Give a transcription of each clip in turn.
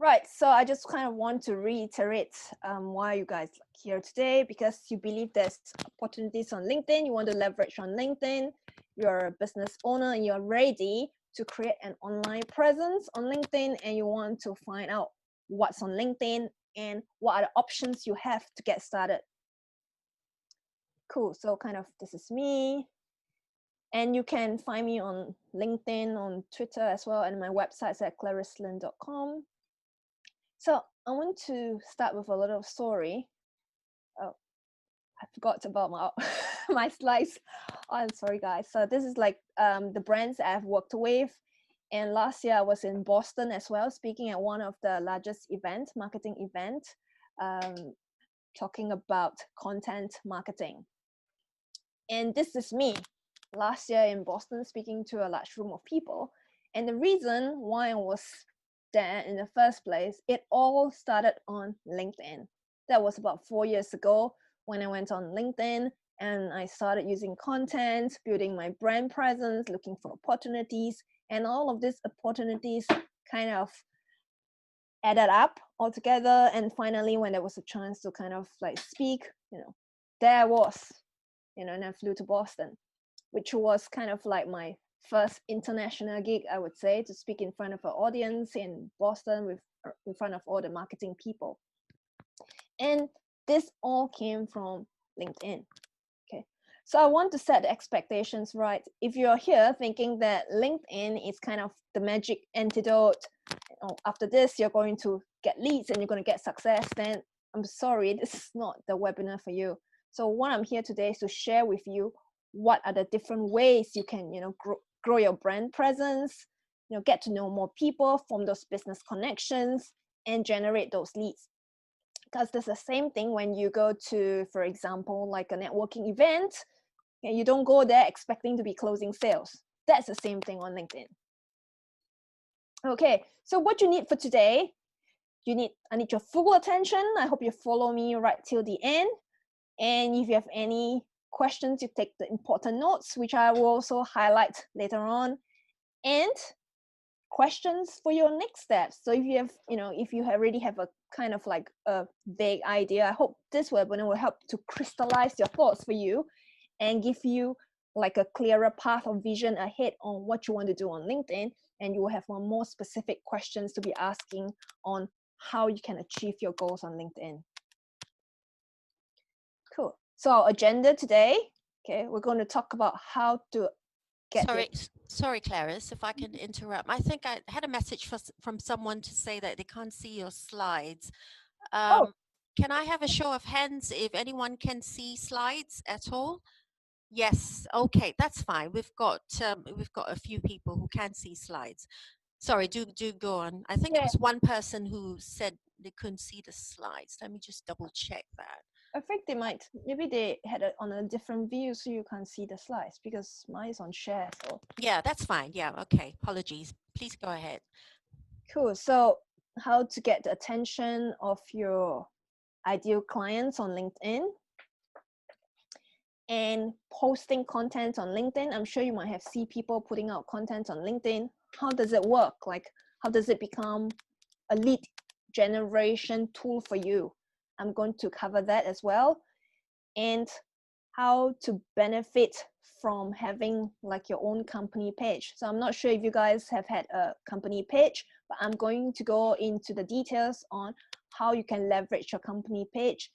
Right, so I just kind of want to reiterate why you guys are here today, because you believe there's opportunities on LinkedIn, you want to leverage on LinkedIn, you're a business owner and you're ready to create an online presence on LinkedIn, and you want to find out what's on LinkedIn and what are the options you have to get started. Cool, so kind of this is me. And you can find me on LinkedIn, on Twitter as well, and my website's at claricelin.com. So I want to start with a little story. Oh, I forgot about my my slides. Oh, I'm sorry, guys. So this is like the brands I've worked with. And last year I was in Boston as well, speaking at one of the largest marketing event, talking about content marketing. And this is me last year in Boston, speaking to a large room of people. And the reason why I was there in the first place, it all started on LinkedIn. That was about 4 years ago when I went on LinkedIn and I started using content, building my brand presence, looking for opportunities, and all of these opportunities kind of added up all together. And finally, when there was a chance to kind of like speak, there I was, and I flew to Boston, which was kind of like my first international gig, I would say, to speak in front of an audience in Boston in front of all the marketing people. And this all came from LinkedIn. Okay, so I want to set the expectations right. If you're here thinking that LinkedIn is kind of the magic antidote, after this you're going to get leads and you're going to get success, then I'm sorry, this is not the webinar for you. So what I'm here today is to share with you what are the different ways you can, grow your brand presence, get to know more people, form those business connections, and generate those leads. Because it's the same thing when you go to, for example, like a networking event, and you don't go there expecting to be closing sales. That's the same thing on LinkedIn. Okay, so what you need for today, I need your full attention. I hope you follow me right till the end. And if you have any questions, you take the important notes, which I will also highlight later on, and questions for your next steps. So if you have, if you already have a kind of like a vague idea, I hope this webinar will help to crystallize your thoughts for you and give you like a clearer path or vision ahead on what you want to do on LinkedIn. And you will have more specific questions to be asking on how you can achieve your goals on LinkedIn. Cool. So our agenda today, okay, we're going to talk about how to get Sorry, Clarice, if I can interrupt. I think I had a message from someone to say that they can't see your slides. Can I have a show of hands if anyone can see slides at all? Yes. Okay, that's fine. We've got a few people who can see slides. Sorry, do go on. I think it was one person who said they couldn't see the slides. Let me just double check that. I think maybe they had it on a different view so you can't see the slides, because mine is on share. So yeah, that's fine. Yeah, okay. Apologies. Please go ahead. Cool. So how to get the attention of your ideal clients on LinkedIn and posting content on LinkedIn. I'm sure you might have seen people putting out content on LinkedIn. How does it work? Like, how does it become a lead generation tool for you? I'm going to cover that as well. And how to benefit from having like your own company page. So I'm not sure if you guys have had a company page, but I'm going to go into the details on how you can leverage your company page,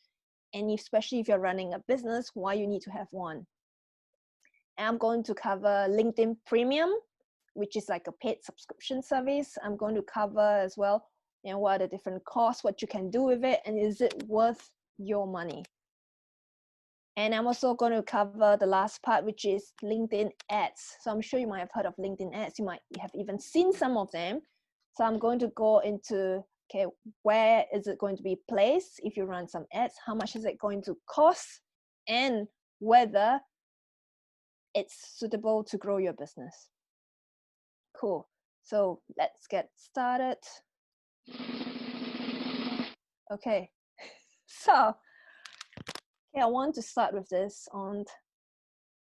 and especially if you're running a business, why you need to have one. And I'm going to cover LinkedIn Premium, which is like a paid subscription service. I'm going to cover as well, what are the different costs, what you can do with it, and is it worth your money. And I'm also going to cover the last part, which is LinkedIn ads. So I'm sure you might have heard of LinkedIn ads. You might have even seen some of them. So I'm going to go into, okay, where is it going to be placed if you run some ads? How much is it going to cost? And whether it's suitable to grow your business. Cool. So let's get started. Okay. So I want to start with this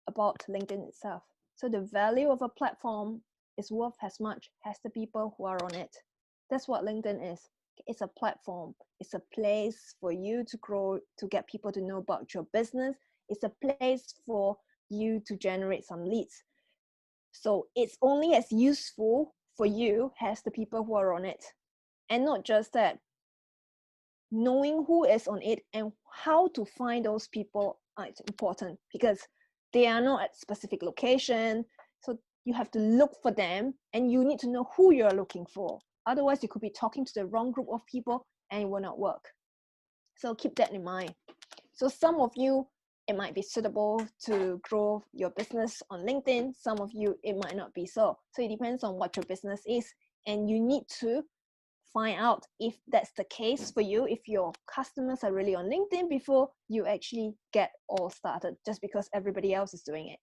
about LinkedIn itself. So the value of a platform is worth as much as the people who are on it. That's what LinkedIn is. It's a platform. It's a place for you to grow, to get people to know about your business. It's a place for you to generate some leads. So it's only as useful for you as the people who are on it. And not just that, knowing who is on it and how to find those people is important, because they are not at specific location. So you have to look for them, and you need to know who you're looking for. Otherwise, you could be talking to the wrong group of people and it will not work. So keep that in mind. So some of you, it might be suitable to grow your business on LinkedIn. Some of you, it might not be so. So it depends on what your business is. And you need to find out if that's the case for you, if your customers are really on LinkedIn before you actually get all started, just because everybody else is doing it.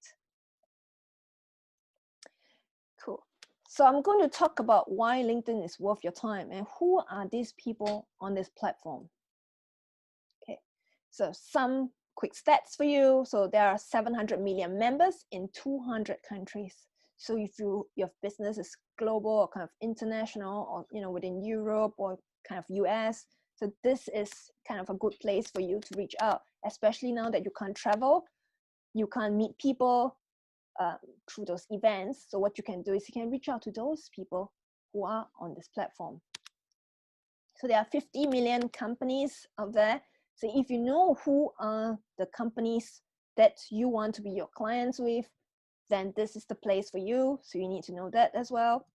Cool. So I'm going to talk about why LinkedIn is worth your time and who are these people on this platform. Okay, so some quick stats for you. So there are 700 million members in 200 countries. So if your business is global or kind of international, or within Europe or kind of US, so this is kind of a good place for you to reach out, especially now that you can't travel, you can't meet people through those events. So what you can do is you can reach out to those people who are on this platform. So there are 50 million companies out there. So if you know who are the companies that you want to be your clients with, then this is the place for you. So you need to know that as well.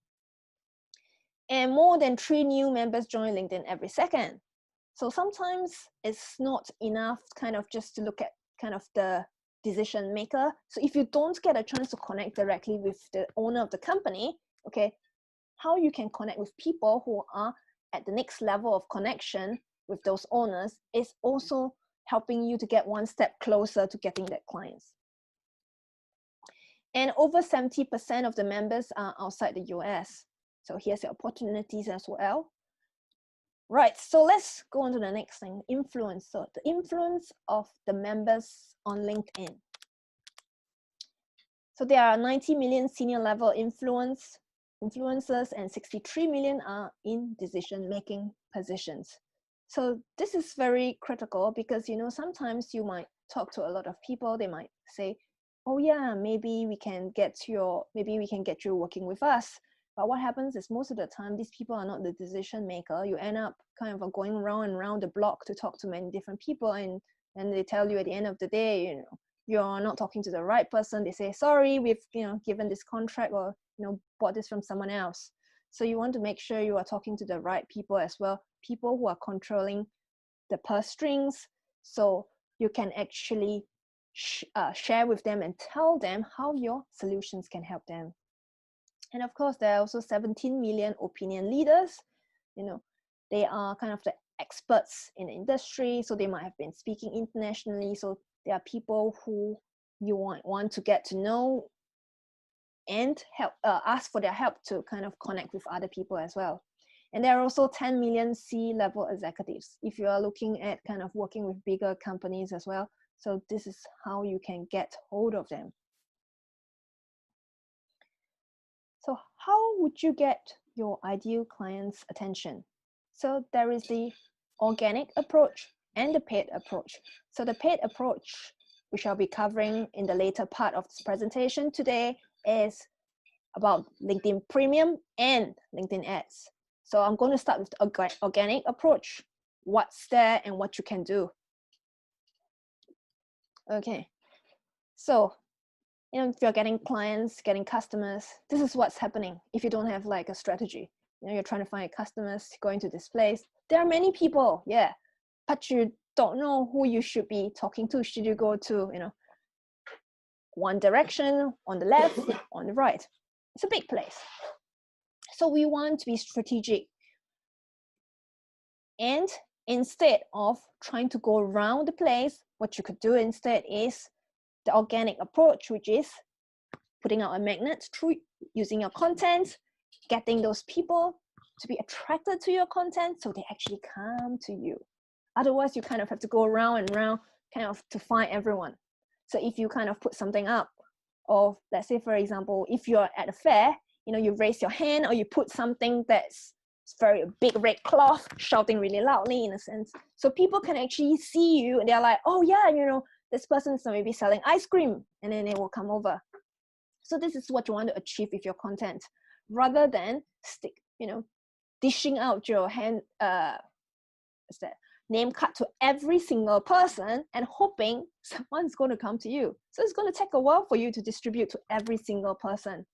And more than 3 new members join LinkedIn every second. So sometimes it's not enough kind of just to look at kind of the decision maker. So if you don't get a chance to connect directly with the owner of the company, okay, how you can connect with people who are at the next level of connection with those owners is also helping you to get one step closer to getting that clients. And over 70% of the members are outside the US. So here's the opportunities as well. Right, so let's go on to the next thing, influence. So the influence of the members on LinkedIn. So there are 90 million senior level influencers and 63 million are in decision-making positions. So this is very critical because, sometimes you might talk to a lot of people, they might say, oh yeah, maybe we can get you working with us. But what happens is most of the time, these people are not the decision maker. You end up kind of going round and round the block to talk to many different people, and they tell you at the end of the day, you're not talking to the right person. They say, sorry, we've given this contract or bought this from someone else. So you want to make sure you are talking to the right people as well, people who are controlling the purse strings, so you can actually share with them and tell them how your solutions can help them. And of course, there are also 17 million opinion leaders. They are kind of the experts in the industry, so they might have been speaking internationally. So there are people who you want to get to know and help, ask for their help to kind of connect with other people as well. And there are also 10 million C-level executives if you are looking at kind of working with bigger companies as well. So this is how you can get hold of them. So how would you get your ideal client's attention? So there is the organic approach and the paid approach. So the paid approach, which I'll be covering in the later part of this presentation today, is about LinkedIn Premium and LinkedIn Ads. So I'm going to start with the organic approach, what's there and what you can do. Okay, so if you're getting clients, getting customers, this is what's happening if you don't have like a strategy. You're trying to find customers, going to this place. There are many people, yeah, but you don't know who you should be talking to. Should you go to, one direction, on the left, on the right? It's a big place. So we want to be strategic. And instead of trying to go around the place, what you could do instead is the organic approach, which is putting out a magnet through using your content, getting those people to be attracted to your content so they actually come to you. Otherwise, you kind of have to go around and around kind of to find everyone. So if you kind of put something up, or let's say, for example, if you're at a fair, you raise your hand or you put something that's very big red cloth, shouting really loudly in a sense. So people can actually see you and they're like, oh yeah, this person's maybe selling ice cream, and then they will come over. So this is what you want to achieve with your content, rather than dishing out your name card to every single person and hoping someone's going to come to you. So it's going to take a while for you to distribute to every single person.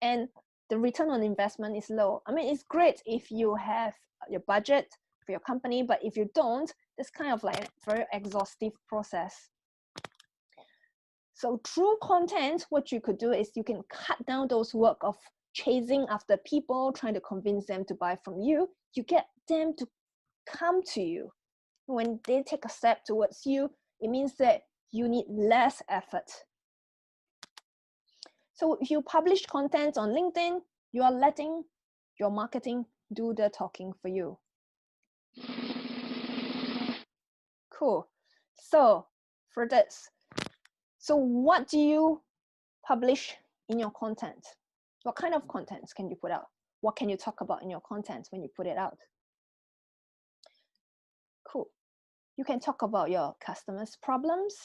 And the return on investment is low. I mean, it's great if you have your budget for your company, but if you don't, it's kind of like a very exhaustive process. So through content, what you could do is you can cut down those work of chasing after people, trying to convince them to buy from you. You get them to come to you. When they take a step towards you, it means that you need less effort. So if you publish content on LinkedIn, you are letting your marketing do the talking for you. Cool. So for this, so what do you publish in your content? What kind of content can you put out? What can you talk about in your content when you put it out? Cool. You can talk about your customers' problems.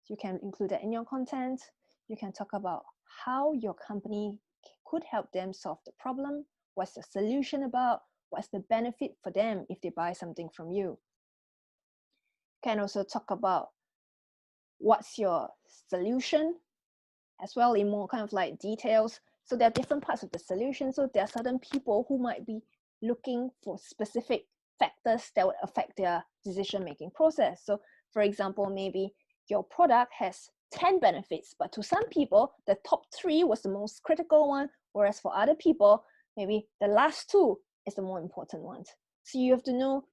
You can include that in your content. You can talk about how your company could help them solve the problem. What's the solution about? What's the benefit for them if they buy something from you? You can also talk about what's your solution as well in more kind of like details. So there are different parts of the solution. So there are certain people who might be looking for specific factors that would affect their decision-making process. So for example, maybe your product has 10 benefits, but to some people, the top 3 was the most critical one, whereas for other people, maybe the last 2 is the more important ones. So you have to know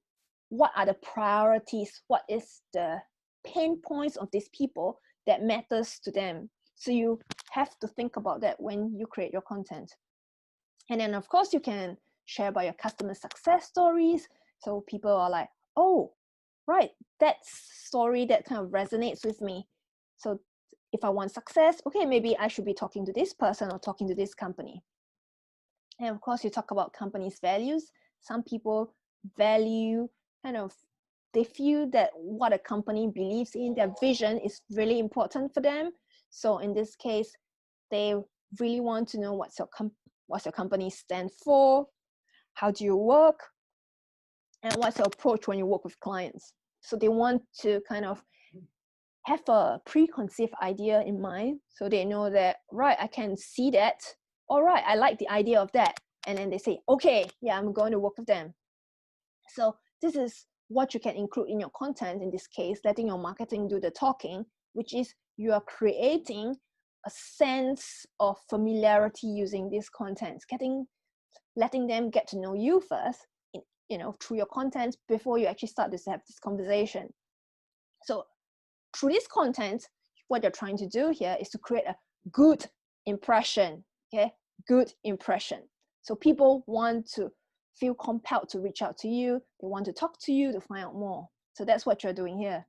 what are the priorities, what is the pain points of these people that matters to them. So you have to think about that when you create your content. And then of course you can share about your customer success stories. So people are like, oh, right, that story that kind of resonates with me. So if I want success, okay, maybe I should be talking to this person or talking to this company. And of course you talk about companies' values. Some people value they feel that what a company believes in, their vision is really important for them. So in this case, they really want to know what's your company stand for, how do you work, and what's your approach when you work with clients. So they want to kind of have a preconceived idea in mind, so they know that, right, I can see that, all right, I like the idea of that, and then they say, okay, yeah, I'm going to work with them. So this is what you can include in your content, in this case, letting your marketing do the talking, which is you are creating a sense of familiarity using this content, letting them get to know you first, through your content before you actually start to have this conversation. So through this content, what you're trying to do here is to create a good impression, okay? Good impression. So people want to feel compelled to reach out to you. They want to talk to you to find out more. So that's what you're doing here.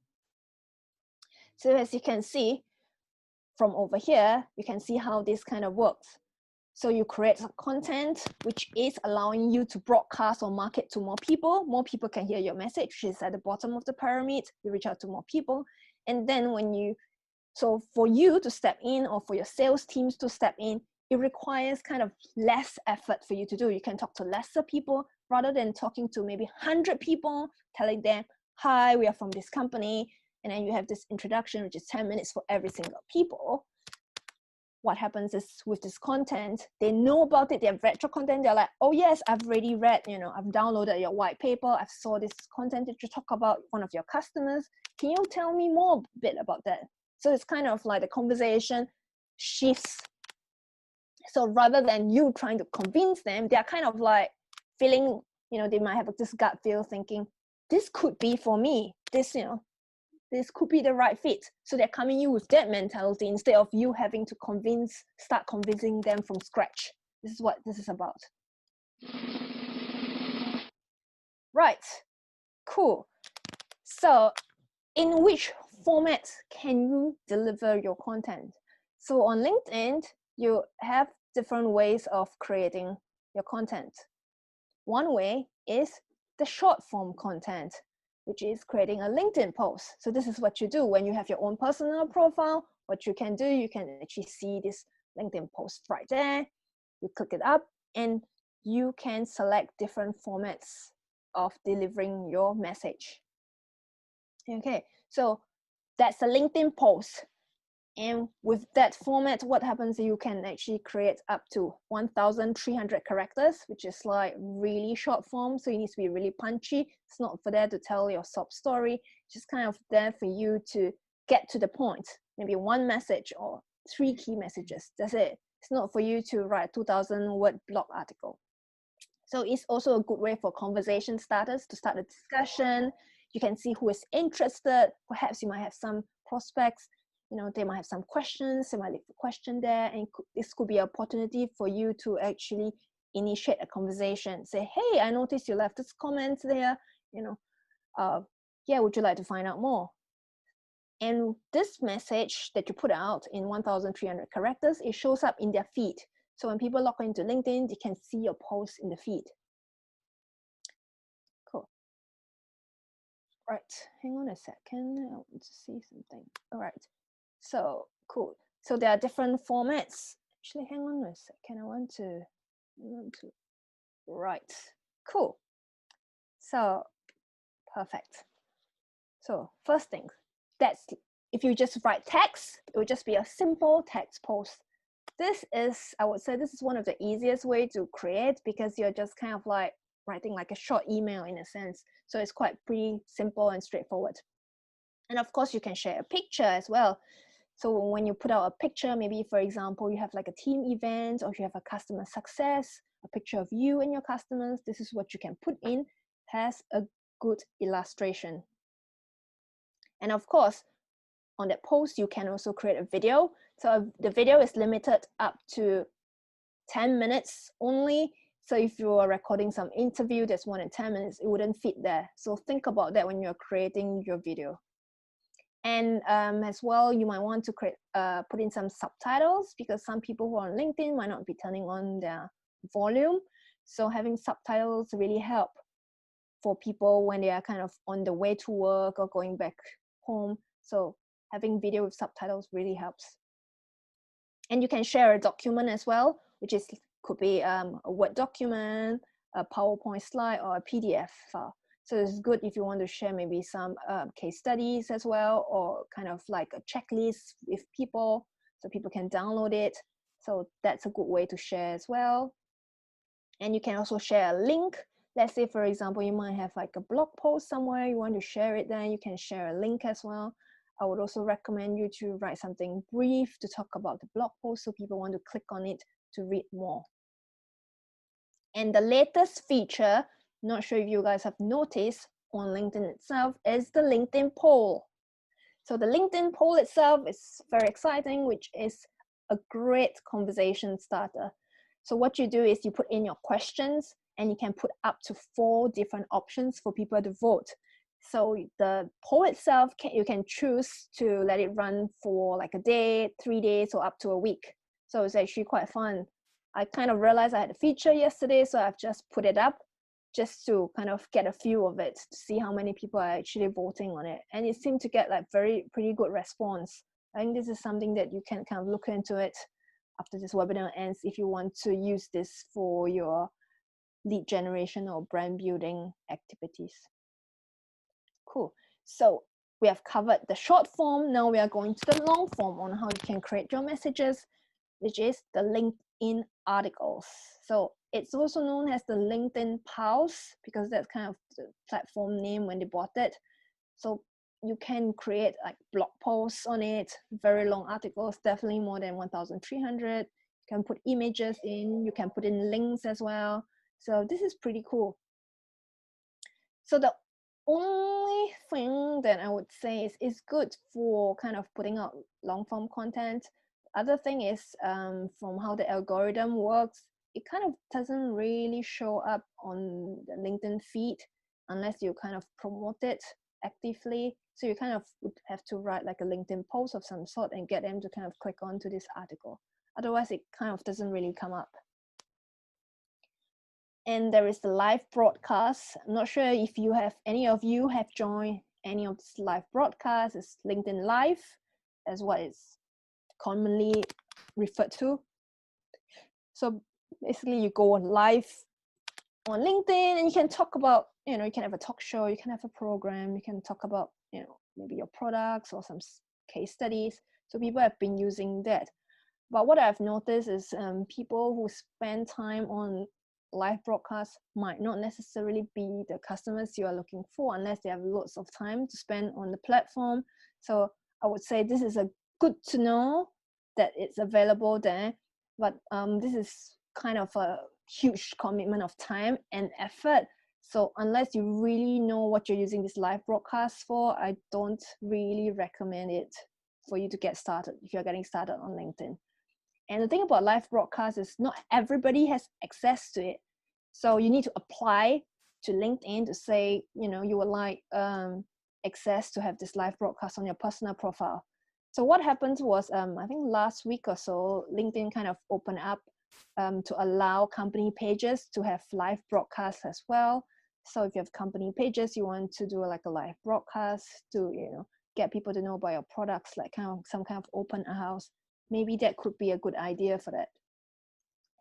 So as you can see from over here, you can see how this kind of works. So you create some content which is allowing you to broadcast or market to more people. More people can hear your message, which is at the bottom of the pyramid. You reach out to more people. And then so for you to step in or for your sales teams to step in, it requires kind of less effort for you to do. You can talk to lesser people rather than talking to maybe 100 people, telling them, hi, we are from this company. And then you have this introduction, which is 10 minutes for every single people. What happens is with this content, they know about it, they have read your content, they're like, oh yes, I've already read, I've downloaded your white paper, I've saw this content that you talk about one of your customers. Can you tell me more a bit about that? So it's kind of like the conversation shifts. So rather than you trying to convince them, they're kind of like feeling, they might have this gut feel thinking, this could be for me, this could be the right fit. So they're coming you with that mentality instead of you having to start convincing them from scratch. This is what this is about. Right, cool. So in which format can you deliver your content? So on LinkedIn, you have different ways of creating your content. One way is the short form content, which is creating a LinkedIn post. So this is what you do when you have your own personal profile. What you can do, you can actually see this LinkedIn post right there. You click it up and you can select different formats of delivering your message. Okay, so that's a LinkedIn post. And with that format, what happens is you can actually create up to 1,300 characters, which is like really short form. So it needs to be really punchy. It's not for there to tell your sob story. It's just kind of there for you to get to the point. Maybe one message or 3 key messages. That's it. It's not for you to write a 2,000 word blog article. So it's also a good way for conversation starters to start a discussion. You can see who is interested. Perhaps you might have some prospects, you know, they might have some questions, they might leave a question there, and this could be an opportunity for you to actually initiate a conversation. Say, hey, I noticed you left this comment there, you know, yeah, would you like to find out more? And this message that you put out in 1,300 characters, it shows up in their feed. So when people log into LinkedIn, they can see your post in the feed. Cool. Right, hang on a second. I want to see something. All right, so cool. So there are different formats. Actually, hang on a second. I want to, right, cool. So, perfect. So first thing, that's, if you just write text, it would just be a simple text post. This is, I would say, this is one of the easiest way to create, because you're just kind of like writing like a short email in a sense. So it's quite pretty simple and straightforward. And of course, you can share a picture as well. So when you put out a picture, maybe for example, you have like a team event, or you have a customer success, a picture of you and your customers, this is what you can put in. It has a good illustration. And of course, on that post, you can also create a video. So the video is limited up to 10 minutes only. So if you are recording some interview that's more than 10 minutes, it wouldn't fit there. So think about that when you're creating your video. And as well, you might want to create, put in some subtitles, because some people who are on LinkedIn might not be turning on their volume. So having subtitles really help for people when they are kind of on the way to work or going back home. So having video with subtitles really helps. And you can share a document as well, which is, could be a Word document, a PowerPoint slide, or a PDF file. So it's good if you want to share maybe some case studies as well, or kind of like a checklist with people, so people can download it. So that's a good way to share as well. And you can also share a link. Let's say, for example, you might have like a blog post somewhere, you want to share it, then you can share a link as well. I would also recommend you to write something brief to talk about the blog post, so people want to click on it to read more. And the latest feature, not sure if you guys have noticed on LinkedIn itself, is the LinkedIn poll. So the LinkedIn poll itself is very exciting, which is a great conversation starter. So what you do is you put in your questions, and you can put up to 4 different options for people to vote. So the poll itself, you can choose to let it run for like a day, 3 days, or up to a week. So it's actually quite fun. I kind of realized I had a feature yesterday, so I've just put it up just to kind of get a feel of it, to see how many people are actually voting on it. And it seemed to get like pretty good response. I think this is something that you can kind of look into it after this webinar ends, if you want to use this for your lead generation or brand building activities. Cool. So we have covered the short form. Now we are going to the long form on how you can create your messages, which is the LinkedIn articles. So it's also known as the LinkedIn Pulse, because that's kind of the platform name when they bought it. So you can create like blog posts on it, very long articles, definitely more than 1,300. You can put images in, you can put in links as well. So this is pretty cool. So the only thing that I would say is it's good for kind of putting out long form content. Other thing is from how the algorithm works, it kind of doesn't really show up on the LinkedIn feed unless you kind of promote it actively. So you kind of would have to write like a LinkedIn post of some sort and get them to kind of click onto this article. Otherwise, it kind of doesn't really come up. And there is the live broadcast. I'm not sure if any of you have joined any of this live broadcast. It's LinkedIn Live, as what it's commonly referred to. So basically you go live on LinkedIn and you can talk about, you can have a talk show, you can have a program, you can talk about, maybe your products or some case studies. So people have been using that. But what I've noticed is people who spend time on live broadcasts might not necessarily be the customers you are looking for unless they have lots of time to spend on the platform. So I would say this is a good to know that it's available there, but this is kind of a huge commitment of time and effort. So unless you really know what you're using this live broadcast for, I don't really recommend it for you to get started if you're getting started on LinkedIn. And the thing about live broadcast is not everybody has access to it. So you need to apply to LinkedIn to say, you would like access to have this live broadcast on your personal profile. So what happened was, I think last week or so, LinkedIn kind of opened up to allow company pages to have live broadcasts as well. So if you have company pages, you want to do like a live broadcast to, get people to know about your products, like some kind of open house. Maybe that could be a good idea for that.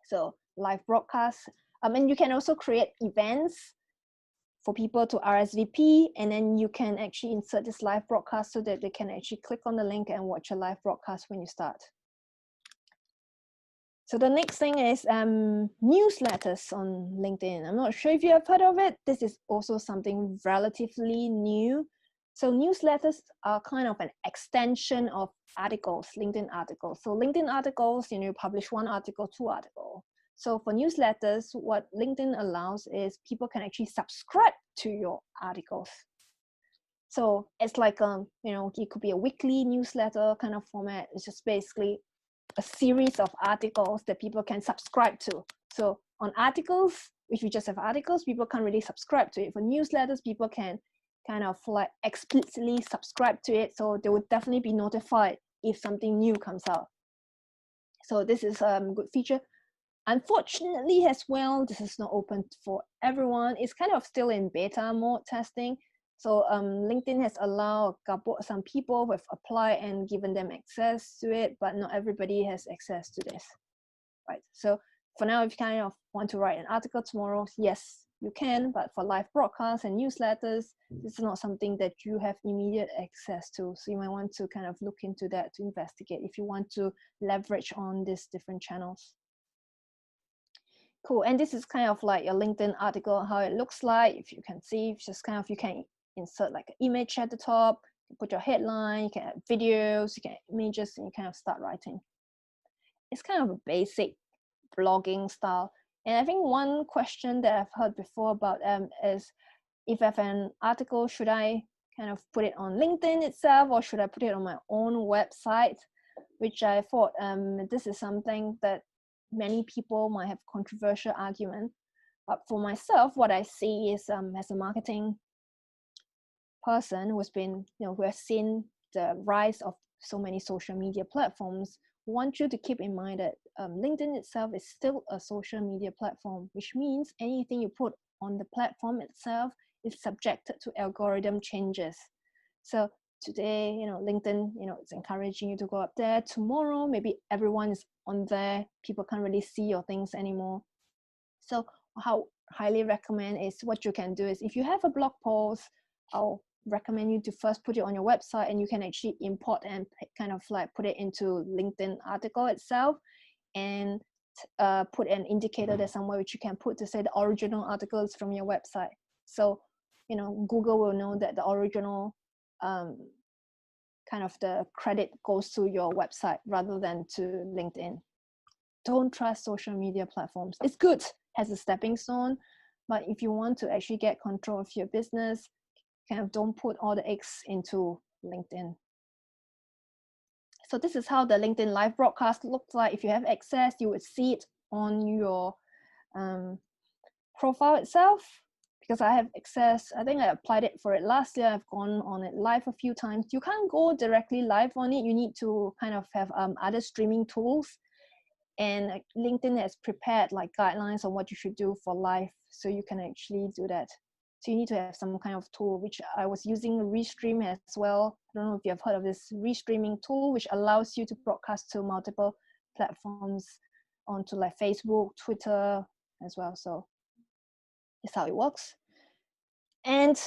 So live broadcasts. And you can also create events for people to RSVP, and then you can actually insert this live broadcast so that they can actually click on the link and watch a live broadcast when you start. So the next thing is newsletters on LinkedIn. I'm not sure if you have heard of it. This is also something relatively new. So newsletters are kind of an extension of articles, LinkedIn articles. So LinkedIn articles, you publish one article, two articles. So for newsletters, what LinkedIn allows is people can actually subscribe to your articles. So it's like, it could be a weekly newsletter kind of format. It's just basically a series of articles that people can subscribe to. So on articles, if you just have articles, people can't really subscribe to it. For newsletters, people can kind of like explicitly subscribe to it. So they would definitely be notified if something new comes out. So this is a good feature. Unfortunately as well, this is not open for everyone. It's kind of still in beta mode testing. So LinkedIn has allowed some people who have applied and given them access to it, but not everybody has access to this, right? So for now, if you kind of want to write an article tomorrow, yes, you can, but for live broadcasts and newsletters, this is not something that you have immediate access to. So you might want to kind of look into that to investigate if you want to leverage on these different channels. Cool, and this is kind of like a LinkedIn article, how it looks like. If you can see, it's just kind of, you can insert like an image at the top, you put your headline, you can add videos, you can add images, and you kind of start writing. It's kind of a basic blogging style. And I think one question that I've heard before about is, if I have an article, should I kind of put it on LinkedIn itself, or should I put it on my own website? Which I thought this is something that many people might have controversial argument. But for myself, what I see is as a marketing person who's been, who has seen the rise of so many social media platforms, want you to keep in mind that LinkedIn itself is still a social media platform, which means anything you put on the platform itself is subjected to algorithm changes. So today, LinkedIn, it's encouraging you to go up there. Tomorrow, maybe everyone is on there. People can't really see your things anymore. So how highly recommend is, what you can do is, if you have a blog post, I'll recommend you to first put it on your website, and you can actually import and kind of like put it into LinkedIn article itself, and put an indicator there somewhere which you can put to say the original article is from your website. So, Google will know that the original kind of the credit goes to your website rather than to LinkedIn. Don't trust social media platforms. It's good as a stepping stone, but if you want to actually get control of your business, kind of don't put all the eggs into LinkedIn. So this is how the LinkedIn live broadcast looks like. If you have access, you would see it on your profile itself. Because I have access, I think I applied it for it last year. I've gone on it live a few times. You can't go directly live on it. You need to kind of have other streaming tools. And LinkedIn has prepared like guidelines on what you should do for life, so you can actually do that. So you need to have some kind of tool, which I was using Restream as well. I don't know if you have heard of this Restreaming tool, which allows you to broadcast to multiple platforms onto like Facebook, Twitter as well. So that's how it works. And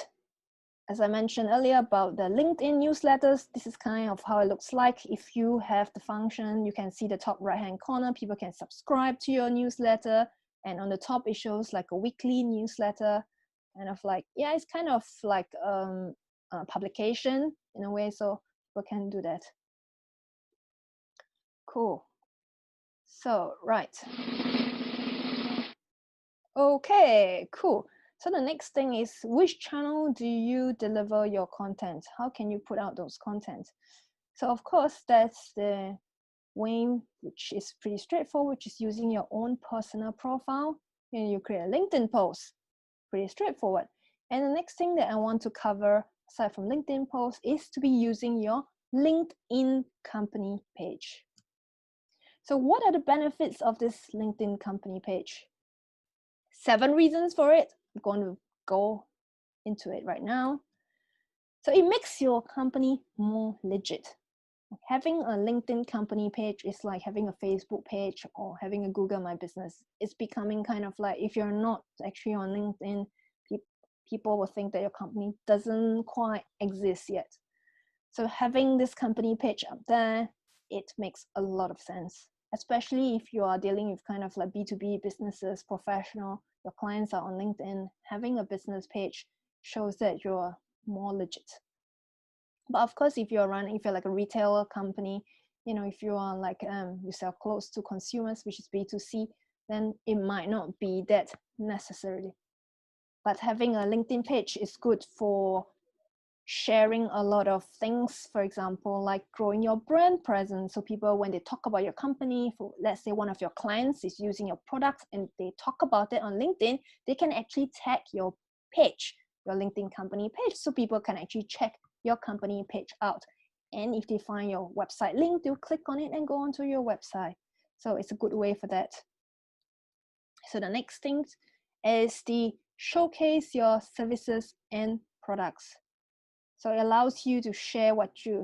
as I mentioned earlier about the LinkedIn newsletters, this is kind of how it looks like. If you have the function, you can see the top right-hand corner, people can subscribe to your newsletter. And on the top, it shows like a weekly newsletter, kind of like, yeah, it's kind of like a publication in a way, so people can do that. Cool. So, right. Okay, cool. So the next thing is, which channel do you deliver your content? How can you put out those content? So of course, that's the way, which is pretty straightforward, which is using your own personal profile. And you create a LinkedIn post, pretty straightforward. And the next thing that I want to cover, aside from LinkedIn posts, is to be using your LinkedIn company page. So what are the benefits of this LinkedIn company page? 7 reasons for it. I'm going to go into it right now. So it makes your company more legit. Having a LinkedIn company page is like having a Facebook page or having a Google My Business. It's becoming kind of like, if you're not actually on LinkedIn, people will think that your company doesn't quite exist yet. So having this company page up there, it makes a lot of sense, especially if you are dealing with kind of like B2B businesses, professional, your clients are on LinkedIn. Having a business page shows that you're more legit. But of course, if you're like a retailer company, you know, if you are like you sell clothes to consumers, which is B2C, then it might not be that necessarily. But having a LinkedIn page is good for sharing a lot of things, for example, like growing your brand presence. So people, when they talk about your company, for let's say one of your clients is using your products and they talk about it on LinkedIn, they can actually tag your page, your LinkedIn company page, so people can actually check your company page out. And if they find your website link, they'll click on it and go onto your website. So it's a good way for that. So the next thing is the showcase your services and products. So it allows you to share what you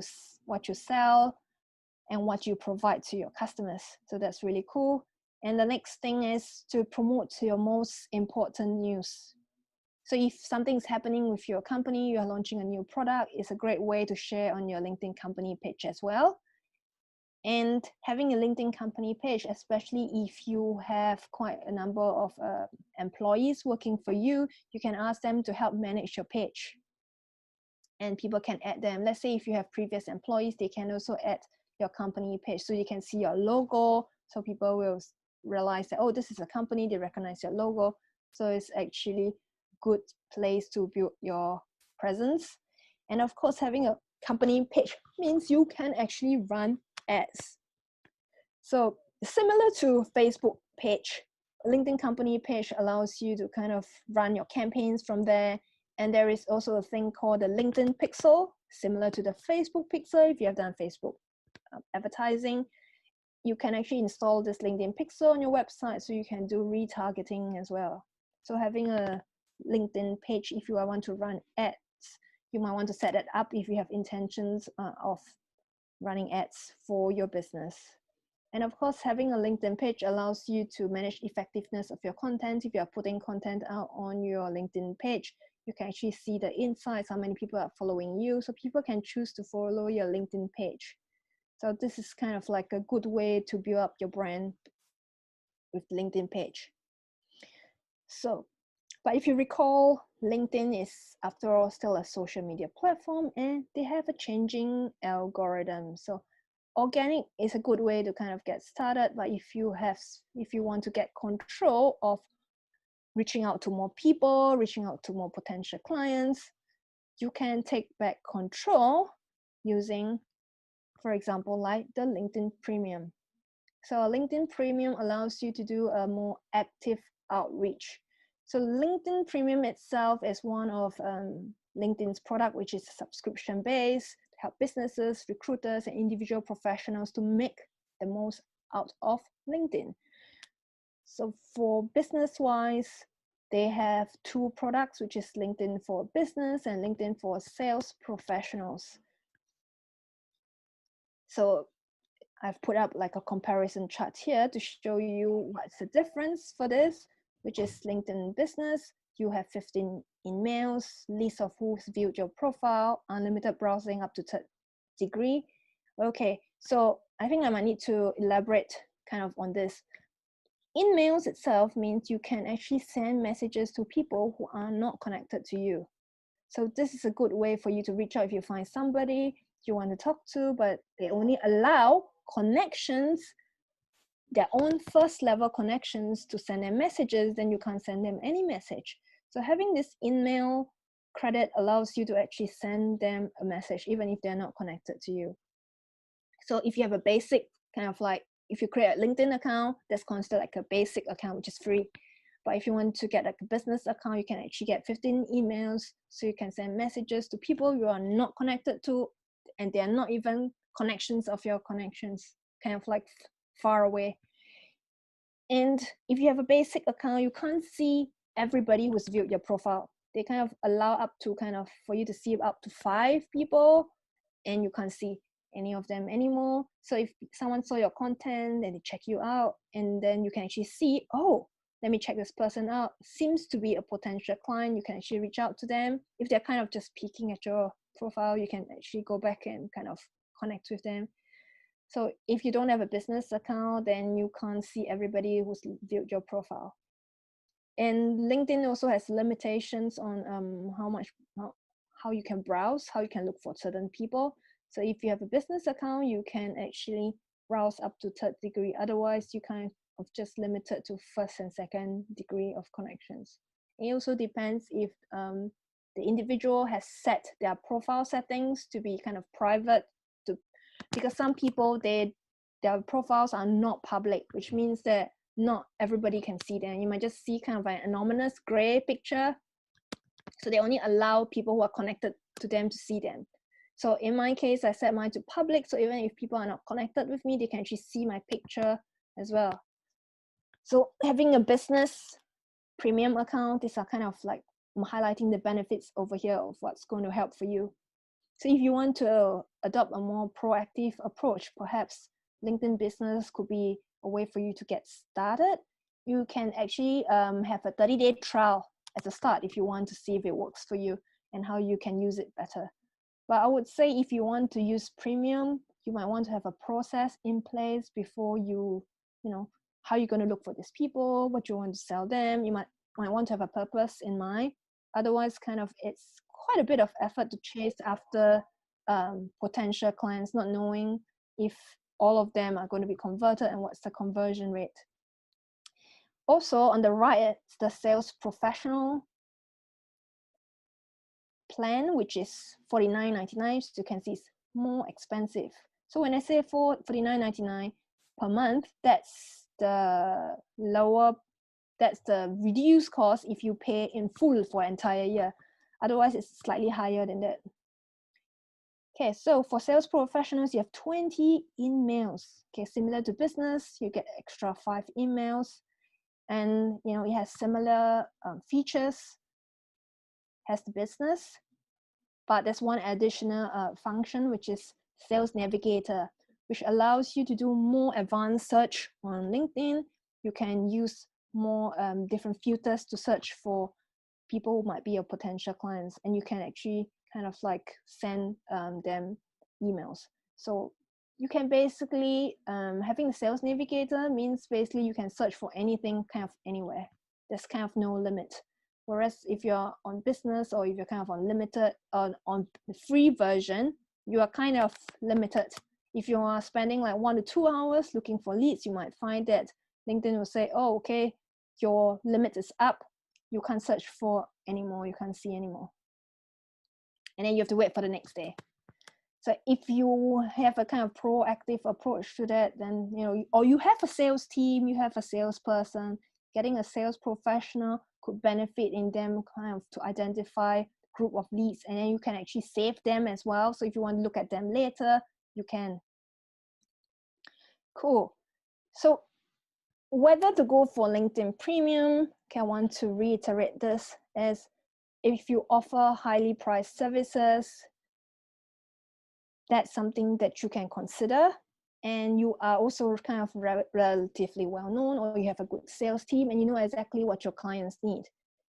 sell and what you provide to your customers. So that's really cool. And the next thing is to promote your most important news. So if something's happening with your company, you're launching a new product, it's a great way to share on your LinkedIn company page as well. And having a LinkedIn company page, especially if you have quite a number of employees working for you, you can ask them to help manage your page. And people can add them. Let's say if you have previous employees, they can also add your company page. So you can see your logo. So people will realize that, oh, this is a company, they recognize your logo. So it's actually a good place to build your presence. And of course, having a company page means you can actually run ads. So similar to Facebook page, LinkedIn company page allows you to kind of run your campaigns from there. And there is also a thing called the LinkedIn Pixel, similar to the Facebook Pixel. If you have done Facebook advertising, you can actually install this LinkedIn Pixel on your website, so you can do retargeting as well. So having a LinkedIn page, if you want to run ads, you might want to set it up if you have intentions of running ads for your business. And of course, having a LinkedIn page allows you to manage effectiveness of your content. If you are putting content out on your LinkedIn page, you can actually see the insights, how many people are following you. So people can choose to follow your LinkedIn page. So this is kind of like a good way to build up your brand with LinkedIn page. So, but if you recall, LinkedIn is, after all, still a social media platform, and they have a changing algorithm. So organic is a good way to kind of get started, but if you want to get control of reaching out to more people, reaching out to more potential clients, you can take back control using, for example, like the LinkedIn Premium. So a LinkedIn Premium allows you to do a more active outreach. So LinkedIn Premium itself is one of LinkedIn's product, which is subscription-based, to help businesses, recruiters, and individual professionals to make the most out of LinkedIn. So for business-wise, they have two products, which is LinkedIn for business and LinkedIn for sales professionals. So I've put up like a comparison chart here to show you what's the difference for this, which is LinkedIn business. You have 15 emails, list of who's viewed your profile, unlimited browsing up to third degree. Okay, so I think I might need to elaborate kind of on this. Emails itself means you can actually send messages to people who are not connected to you. So this is a good way for you to reach out if you find somebody you want to talk to, but they only allow connections, their own first level connections, to send them messages. Then you can't send them any message. So having this email credit allows you to actually send them a message even if they're not connected to you. So if you have a basic kind of like, if you create a LinkedIn account, that's considered like a basic account, which is free. But if you want to get like a business account, you can actually get 15 emails. So you can send messages to people you are not connected to, and they are not even connections of your connections, kind of like far away. And if you have a basic account, you can't see everybody who's viewed your profile. They kind of allow up to kind of for you to see up to 5 people, and you can't see any of them anymore. So if someone saw your content and they check you out, and then you can actually see, oh, let me check this person out, seems to be a potential client, you can actually reach out to them. If they're kind of just peeking at your profile, you can actually go back and kind of connect with them. So if you don't have a business account, then you can't see everybody who's viewed your profile. And LinkedIn also has limitations on how you can browse, how you can look for certain people. So if you have a business account, you can actually browse up to third degree. Otherwise, you kind of just limited to first and second degree of connections. It also depends if the individual has set their profile settings to be kind of private, because some people, their profiles are not public, which means that not everybody can see them. You might just see kind of an anonymous gray picture. So they only allow people who are connected to them to see them. So in my case, I set mine to public. So even if people are not connected with me, they can actually see my picture as well. So having a business premium account, these are kind of like I'm highlighting the benefits over here of what's going to help for you. So if you want to adopt a more proactive approach, perhaps LinkedIn business could be a way for you to get started. You can actually have a 30-day trial as a start if you want to see if it works for you and how you can use it better. But I would say if you want to use premium, you might want to have a process in place before you know, how you're going to look for these people, what you want to sell them. You might want to have a purpose in mind. Otherwise, kind of it's quite a bit of effort to chase after potential clients, not knowing if all of them are going to be converted and what's the conversion rate. Also on the right, it's the sales professional plan, which is $49.99. So you can see it's more expensive. So when I say for $49.99 per month, that's the reduced cost if you pay in full for an entire year. Otherwise, it's slightly higher than that. Okay, so for sales professionals, you have 20 emails. Okay, similar to business, you get extra 5 emails, and it has similar features as the business, but there's one additional function, which is Sales Navigator, which allows you to do more advanced search on LinkedIn. You can use more different filters to search for people who might be your potential clients, and you can actually kind of like send them emails. So you can basically, having a Sales Navigator means basically you can search for anything kind of anywhere. There's kind of no limit. Whereas if you're on business or if you're kind of on limited, on the free version, you are kind of limited. If you are spending like 1 to 2 hours looking for leads, you might find that LinkedIn will say, oh, okay, your limit is up. You can't search for anymore, you can't see anymore. And then you have to wait for the next day. So if you have a kind of proactive approach to that, then, or you have a sales team, you have a salesperson, getting a sales professional could benefit in them kind of to identify a group of leads, and then you can actually save them as well. So if you want to look at them later, you can. Cool. So whether to go for LinkedIn Premium, I want to reiterate this, is if you offer highly priced services, that's something that you can consider. And you are also kind of relatively well known, or you have a good sales team and you know exactly what your clients need.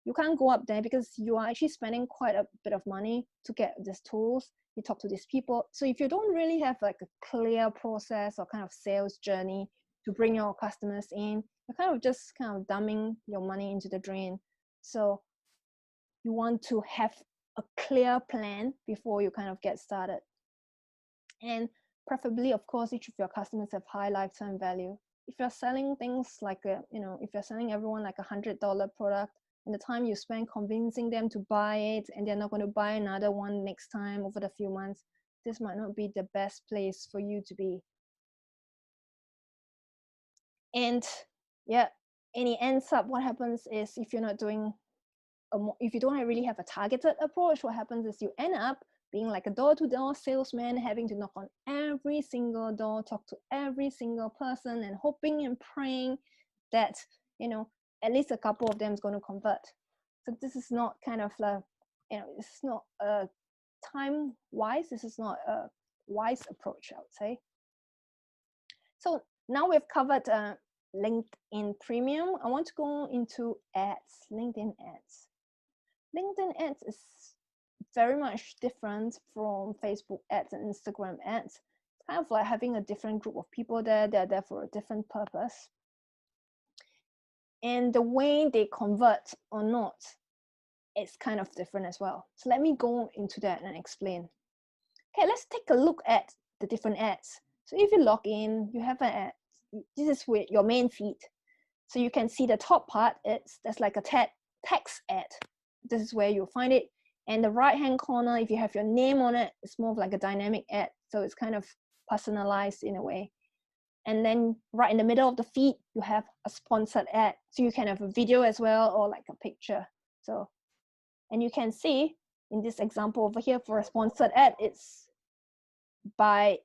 You can't go up there because you are actually spending quite a bit of money to get these tools. You talk to these people. So if you don't really have like a clear process or kind of sales journey to bring your customers in, you're kind of just kind of dumping your money into the drain. So you want to have a clear plan before you kind of get started. And preferably, of course, each of your customers have high lifetime value. If you're selling things like if you're selling everyone like $100 product, and the time you spend convincing them to buy it, and they're not going to buy another one next time over the few months, this might not be the best place for you to be. And yeah, and it ends up, what happens is if you're not doing if you don't really have a targeted approach, what happens is you end up being like a door-to-door salesman, having to knock on every single door, talk to every single person, and hoping and praying that, at least a couple of them is going to convert. So this is not kind of like, this is not time-wise, this is not a wise approach, I would say. So now we've covered LinkedIn Premium. I want to go into ads, LinkedIn ads. LinkedIn ads is very much different from Facebook ads and Instagram ads. It's kind of like having a different group of people there. They're there for a different purpose. And the way they convert or not, it's kind of different as well. So let me go into that and explain. Okay, let's take a look at the different ads. So if you log in, you have an ad. This is with your main feed. So you can see the top part, there's like a text ad. This is where you'll find it. And the right-hand corner, if you have your name on it, it's more of like a dynamic ad. So it's kind of personalized in a way. And then right in the middle of the feed, you have a sponsored ad. So you can have a video as well, or like a picture. So, and you can see in this example over here for a sponsored ad, it's by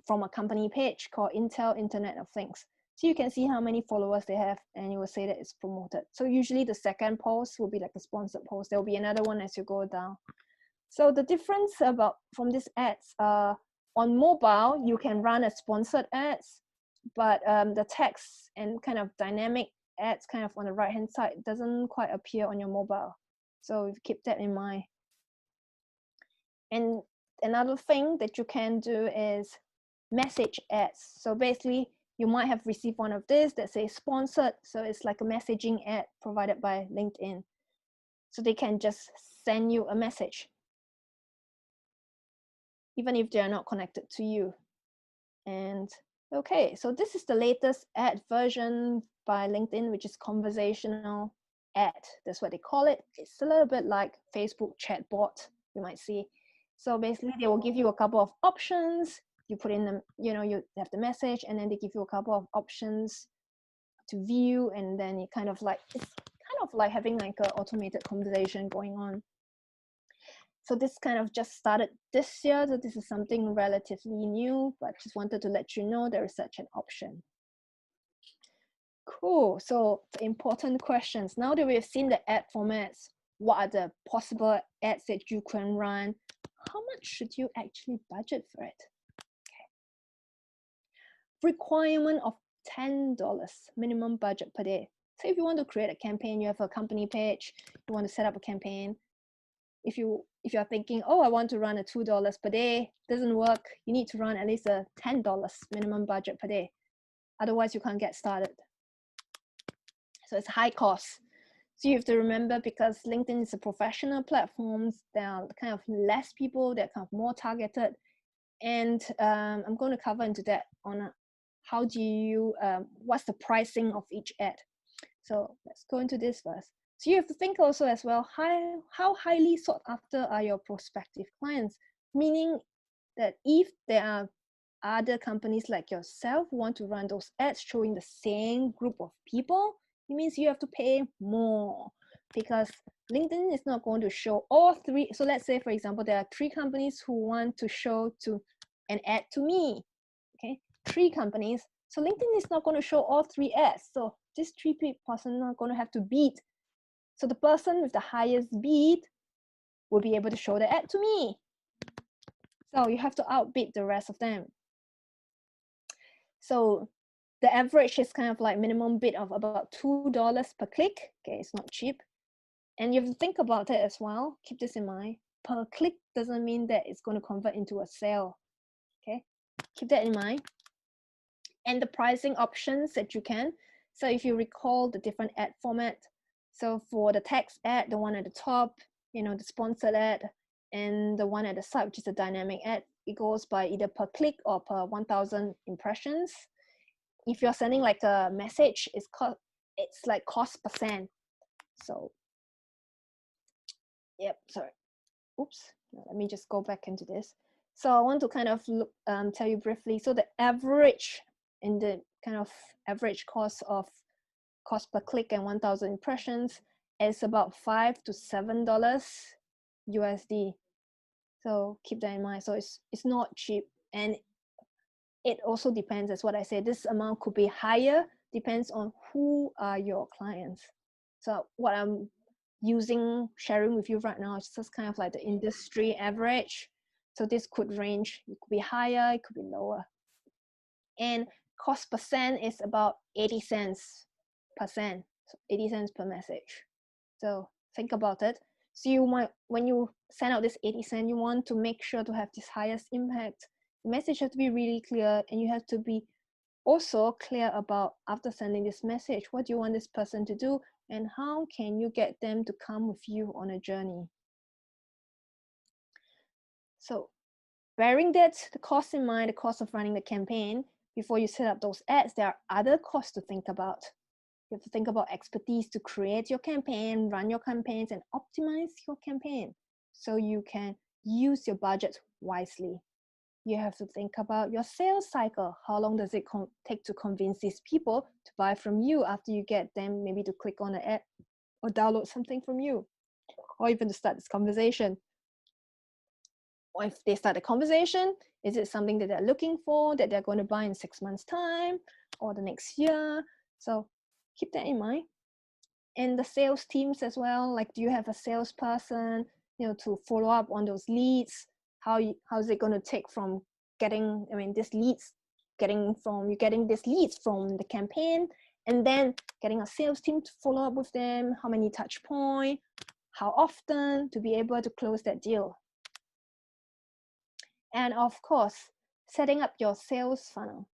from a company page called Intel Internet of Things. So you can see how many followers they have, and you will say that it's promoted. So usually the second post will be like a sponsored post. There will be another one as you go down. So the difference from these ads, on mobile, you can run a sponsored ads, but the text and kind of dynamic ads kind of on the right-hand side doesn't quite appear on your mobile. So keep that in mind. And another thing that you can do is message ads. So basically, you might have received one of this that says sponsored. So it's like a messaging ad provided by LinkedIn. So they can just send you a message, even if they are not connected to you. And okay, so this is the latest ad version by LinkedIn, which is conversational ad. That's what they call it. It's a little bit like Facebook chatbot, you might see. So basically, they will give you a couple of options. You put in them, you have the message, and then they give you a couple of options to view, and then it's kind of like having like an automated conversation going on. So this kind of just started this year, so this is something relatively new, but just wanted to let you know there is such an option. Cool. So the important questions. Now that we have seen the ad formats, what are the possible ads that you can run? How much should you actually budget for it? Okay. Requirement of $10 minimum budget per day. So if you want to create a campaign, you have a company page, you want to set up a campaign. If you're thinking, oh, I want to run a $2 per day, doesn't work. You need to run at least a $10 minimum budget per day. Otherwise, you can't get started. So it's high cost. So you have to remember, because LinkedIn is a professional platform, there are kind of less people, they're kind of more targeted. And I'm going to cover into that on how do you, what's the pricing of each ad. So let's go into this first. So you have to think also as well, how highly sought after are your prospective clients? Meaning that if there are other companies like yourself who want to run those ads showing the same group of people, it means you have to pay more, because LinkedIn is not going to show all three. So let's say, for example, there are 3 companies who want to show to an ad to me. Okay, 3 companies. So LinkedIn is not going to show all 3 ads. So this 3 person are going to have to bid. So the person with the highest bid will be able to show the ad to me. So you have to outbid the rest of them. So the average is kind of like minimum bid of about $2 per click. Okay, it's not cheap. And you have to think about it as well. Keep this in mind. Per click doesn't mean that it's going to convert into a sale. Okay, keep that in mind. And the pricing options that you can. So if you recall the different ad format, so for the text ad, the one at the top, the sponsored ad, and the one at the side, which is a dynamic ad, it goes by either per click or per 1,000 impressions. If you're sending like a message, it's like cost %. So, yep, sorry. Oops, let me just go back into this. So I want to kind of tell you briefly. So the average in the kind of average cost per click and 1,000 impressions is about $5 to $7 USD. So keep that in mind. So it's not cheap, and it also depends, as what I said, this amount could be higher, depends on who are your clients. So what I'm sharing with you right now is just kind of like the industry average. So this could range, it could be higher, it could be lower. And cost % is about 80 cents %, so 80 cents per message. So think about it. So you might, when you send out this 80 cents, you want to make sure to have this highest impact. The message has to be really clear, and you have to be also clear about, after sending this message, what do you want this person to do, and how can you get them to come with you on a journey. So bearing that, the cost in mind, the cost of running the campaign, before you set up those ads, there are other costs to think about. You have to think about expertise to create your campaign, run your campaigns, and optimize your campaign so you can use your budget wisely. You have to think about your sales cycle. How long does it take to convince these people to buy from you after you get them maybe to click on an ad or download something from you, or even to start this conversation? Or if they start a conversation, is it something that they're looking for, that they're going to buy in 6 months' time or the next year? So keep that in mind. And the sales teams as well, like, do you have a salesperson, to follow up on those leads? How is it going to take from getting these leads from the campaign, and then getting a sales team to follow up with them? How many touch points? How often, to be able to close that deal? And of course, setting up your sales funnel.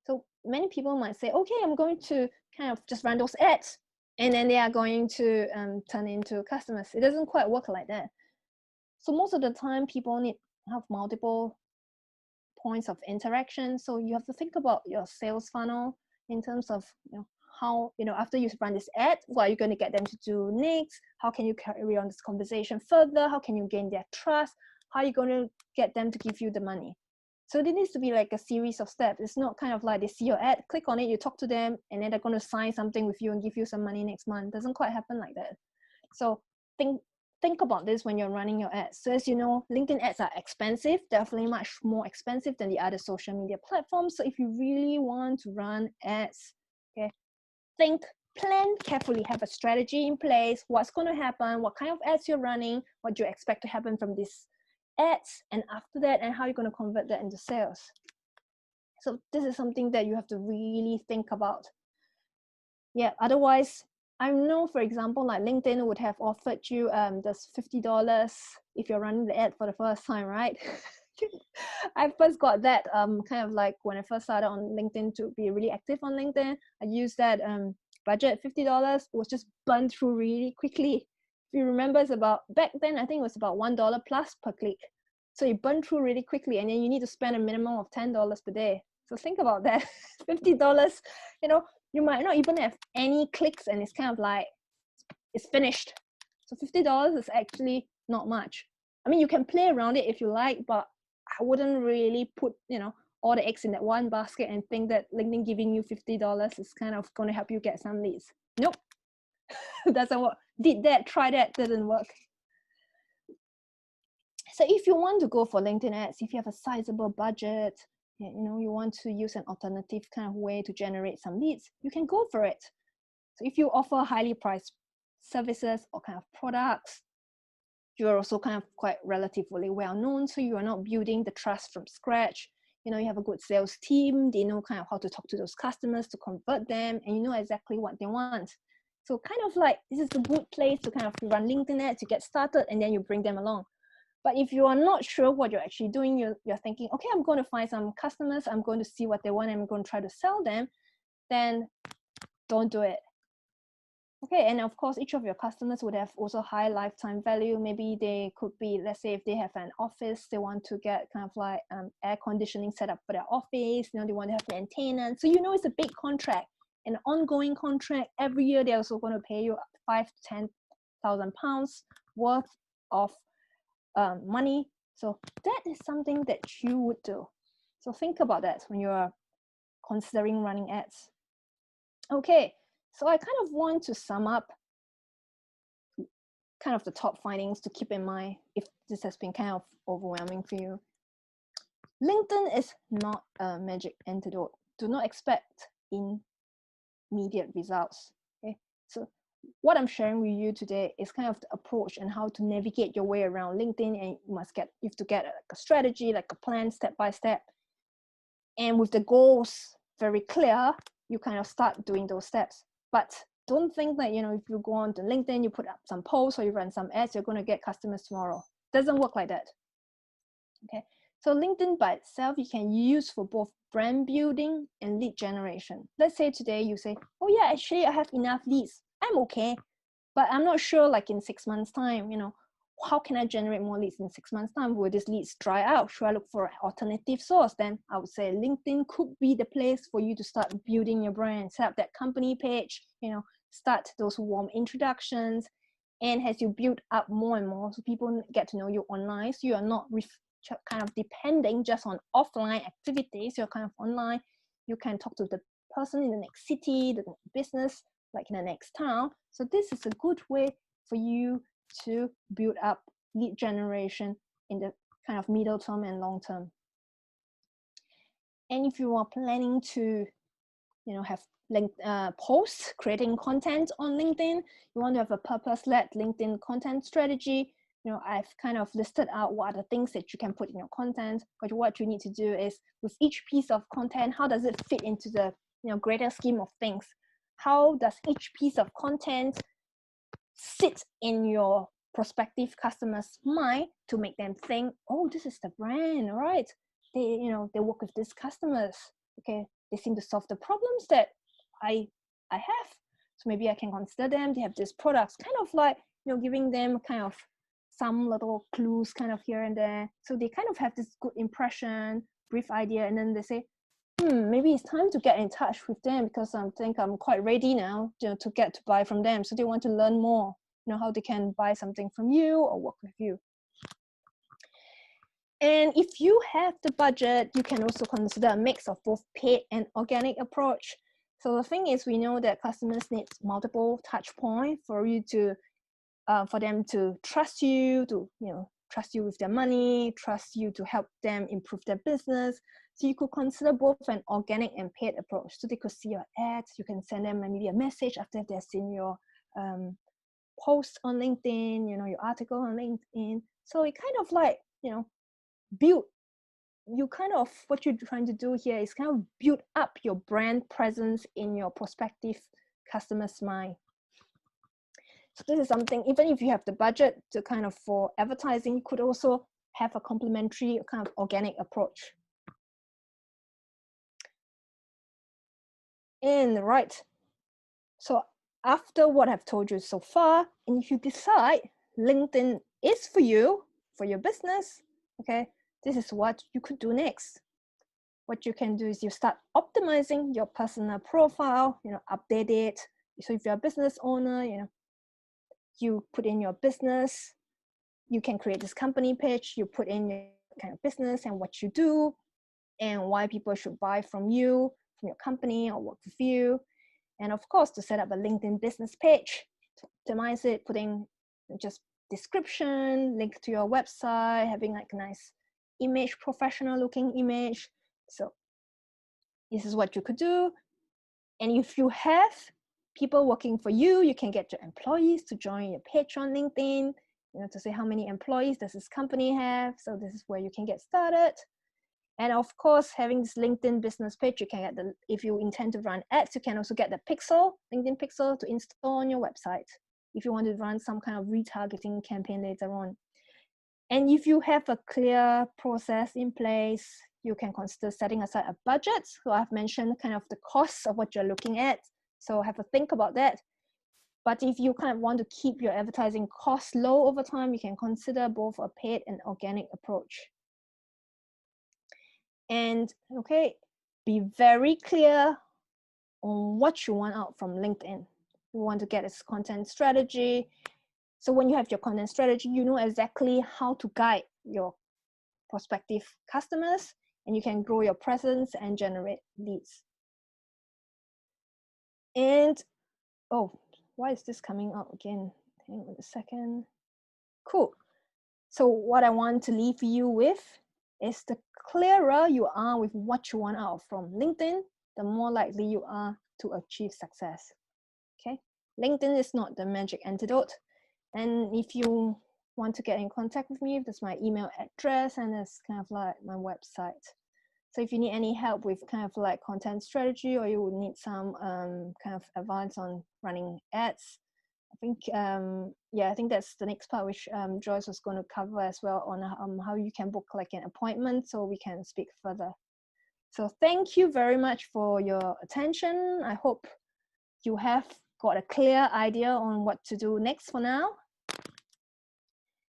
So many people might say, okay, I'm going to kind of just run those ads, and then they are going to turn into customers. It doesn't quite work like that. So most of the time, people need to have multiple points of interaction. So you have to think about your sales funnel in terms of how, after you run this ad, what are you going to get them to do next? How can you carry on this conversation further? How can you gain their trust? How are you going to get them to give you the money? So there needs to be like a series of steps. It's not kind of like they see your ad, click on it, you talk to them, and then they're going to sign something with you and give you some money next month. It doesn't quite happen like that. So think about this when you're running your ads. So as you know, LinkedIn ads are expensive, definitely much more expensive than the other social media platforms. So if you really want to run ads, okay, plan carefully, have a strategy in place, what's going to happen, what kind of ads you're running, what you expect to happen from these ads, and after that, and how you're going to convert that into sales. So this is something that you have to really think about. Yeah, otherwise, I know, for example, like LinkedIn would have offered you this $50 if you're running the ad for the first time, right? I first got that kind of like when I first started on LinkedIn, to be really active on LinkedIn. I used that budget, $50. It was just burned through really quickly. If you remember, it's about, back then, I think it was about $1 plus per click. So you burn through really quickly, and then you need to spend a minimum of $10 per day. So think about that. $50, you might not even have any clicks, and it's kind of like, it's finished. So $50 is actually not much. I mean, you can play around it if you like, but I wouldn't really put, all the eggs in that one basket and think that LinkedIn giving you $50 is kind of going to help you get some leads. Nope. Doesn't work. Did that, try that, didn't work. So if you want to go for LinkedIn ads, if you have a sizable budget, you want to use an alternative kind of way to generate some leads, you can go for it. So if you offer highly priced services or kind of products, you're also kind of quite relatively well known, so you are not building the trust from scratch. You have a good sales team, they know kind of how to talk to those customers to convert them, and you know exactly what they want. So kind of like this is a good place to kind of run LinkedIn ads to get started, and then you bring them along. But if you are not sure what you're actually doing, you're thinking, okay, I'm going to find some customers, I'm going to see what they want, and I'm going to try to sell them, then don't do it. Okay, and of course, each of your customers would have also high lifetime value. Maybe they could be, let's say, if they have an office, they want to get kind of like air conditioning set up for their office. They want to have maintenance. So it's a big contract, an ongoing contract. Every year, they're also going to pay you £5,000 to £10,000 worth of money. So that is something that you would do. So think about that when you're considering running ads. Okay, so I kind of want to sum up kind of the top findings to keep in mind if this has been kind of overwhelming for you. LinkedIn is not a magic antidote. Do not expect immediate results. Okay, so what I'm sharing with you today is kind of the approach and how to navigate your way around LinkedIn, and you have to get like a strategy, like a plan, step by step. And with the goals very clear, you kind of start doing those steps. But don't think that, if you go on to LinkedIn, you put up some posts or you run some ads, you're going to get customers tomorrow. Doesn't work like that. Okay. So LinkedIn by itself, you can use for both brand building and lead generation. Let's say today you say, oh yeah, actually I have enough leads. I'm okay, but I'm not sure like in 6 months time, how can I generate more leads in 6 months time? Will these leads dry out? Should I look for an alternative source? Then I would say LinkedIn could be the place for you to start building your brand, set up that company page, start those warm introductions. And as you build up more and more, so people get to know you online, so you are not kind of depending just on offline activities. You're kind of online. You can talk to the person in the next city, the business, like in the next town. So this is a good way for you to build up lead generation in the kind of middle term and long term. And if you are planning to, have posts, creating content on LinkedIn, you want to have a purpose-led LinkedIn content strategy. I've kind of listed out what are the things that you can put in your content, but what you need to do is with each piece of content, how does it fit into the greater scheme of things? How does each piece of content sit in your prospective customers' mind to make them think, oh, this is the brand, all right? They work with these customers. Okay, they seem to solve the problems that I have. So maybe I can consider them. They have these products, kind of like giving them kind of some little clues kind of here and there. So they kind of have this good impression, brief idea, and then they say, maybe it's time to get in touch with them because I think I'm quite ready now to get to buy from them. So they want to learn more, how they can buy something from you or work with you. And if you have the budget, you can also consider a mix of both paid and organic approach. So the thing is, we know that customers need multiple touch points for you to, for them to trust you, to trust you with their money, trust you to help them improve their business. So you could consider both an organic and paid approach. So they could see your ads. You can send them maybe a message after they've seen your post on LinkedIn, your article on LinkedIn. So it kind of like build. What you're trying to do here is kind of build up your brand presence in your prospective customers' mind. So this is something, even if you have the budget to kind of for advertising, you could also have a complementary kind of organic approach. And right, so after what I've told you so far, and if you decide LinkedIn is for you, for your business, okay, this is what you could do next. What you can do is you start optimizing your personal profile, update it. So if you're a business owner, you put in your business, you can create this company page, you put in your kind of business and what you do and why people should buy from you, from your company or work with you. And of course, to set up a LinkedIn business page, to optimize it, putting just description, link to your website, having like a nice image, professional looking image, So this is what you could do. And if you have people working for you, you can get your employees to join your page on LinkedIn, to say how many employees does this company have. So this is where you can get started. And of course, having this LinkedIn business page, you can get if you intend to run ads, you can also get the pixel, LinkedIn pixel, to install on your website if you want to run some kind of retargeting campaign later on. And if you have a clear process in place, you can consider setting aside a budget. So I've mentioned kind of the costs of what you're looking at. So have a think about that. But if you kind of want to keep your advertising costs low over time, you can consider both a paid and organic approach. And okay, be very clear on what you want out from LinkedIn. You want to get its content strategy. So when you have your content strategy, you know exactly how to guide your prospective customers, and you can grow your presence and generate leads. And oh, why is this coming out again? Hang on a second. Cool. So what I want to leave you with is the clearer you are with what you want out from LinkedIn, the more likely you are to achieve success. Okay, LinkedIn is not the magic antidote. And if you want to get in contact with me, there's my email address, and it's kind of like my website. So if you need any help with kind of like content strategy, or you would need some kind of advice on running ads, I think, I think that's the next part, which Joyce was going to cover as well, on how you can book like an appointment so we can speak further. So thank you very much for your attention. I hope you have got a clear idea on what to do next for now.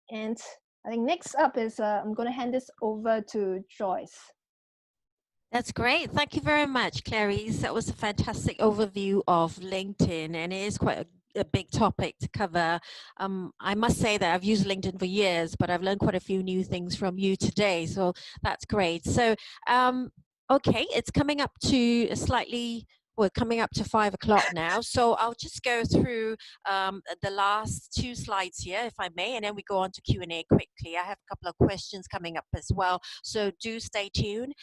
And I think next up is I'm going to hand this over to Joyce. That's great. Thank you very much, Clarice. That was a fantastic overview of LinkedIn, and it is quite a big topic to cover. I must say that I've used LinkedIn for years, but I've learned quite a few new things from you today, so that's great. So, okay, it's coming up to we're coming up to 5 o'clock now, so I'll just go through the last 2 slides here, if I may, and then we go on to Q&A quickly. I have a couple of questions coming up as well, so do stay tuned.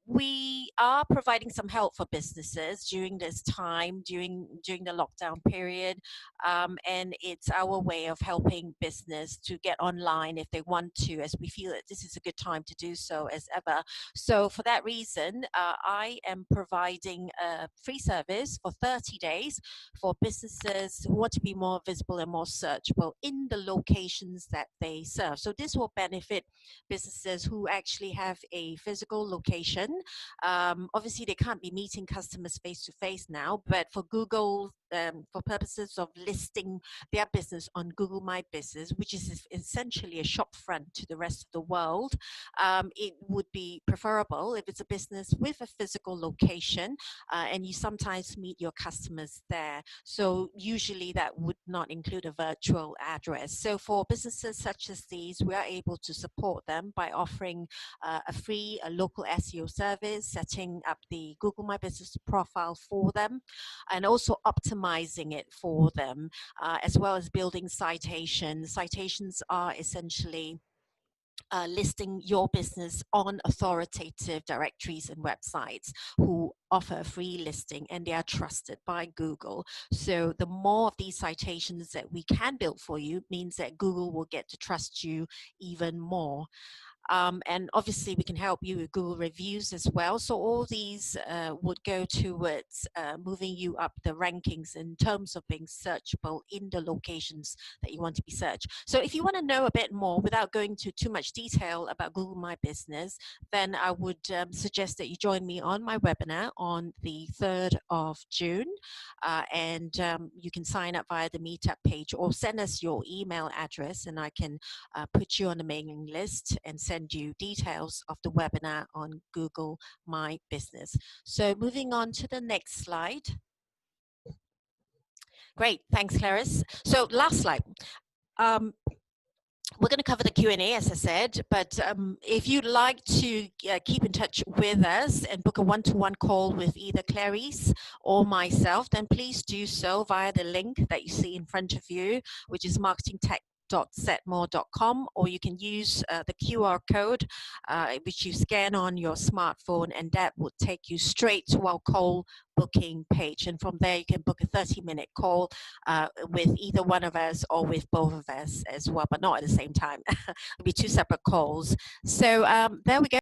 We are providing some help for businesses during this time, during the lockdown period, and it's our way of helping business to get online if they want to, as we feel that this is a good time to do so as ever. So for that reason, I am providing a free service for 30 days for businesses who want to be more visible and more searchable in the locations that they serve. So this will benefit businesses who actually have a physical location. Obviously, they can't be meeting customers face to face now, but for Google, for purposes of listing their business on Google My Business, which is essentially a shop front to the rest of the world, it would be preferable if it's a business with a physical location and you sometimes meet your customers there. So usually that would not include a virtual address. So for businesses such as these, we are able to support them by offering a free local SEO service, setting up the Google My Business profile for them, and also optimizing it for them, as well as building citations. Citations are essentially listing your business on authoritative directories and websites who offer a free listing, and they are trusted by Google. So the more of these citations that we can build for you means that Google will get to trust you even more. And obviously we can help you with Google reviews as well. So all these would go towards moving you up the rankings in terms of being searchable in the locations that you want to be searched. So if you want to know a bit more without going into too much detail about Google My Business, then I would suggest that you join me on my webinar on the 3rd of June. And you can sign up via the meetup page or send us your email address, and I can put you on the mailing list and send you details of the webinar on Google My Business. So moving on to the next slide. Great, thanks, Clarice. So last slide. We're going to cover the Q&A, as I said, but if you'd like to keep in touch with us and book a one-to-one call with either Clarice or myself, then please do so via the link that you see in front of you, which is marketingtech.com call.setmore.com, or you can use the QR code which you scan on your smartphone, and that will take you straight to our call booking page. And from there, you can book a 30-minute call with either one of us or with both of us as well, but not at the same time. It'll be two separate calls. So there we go.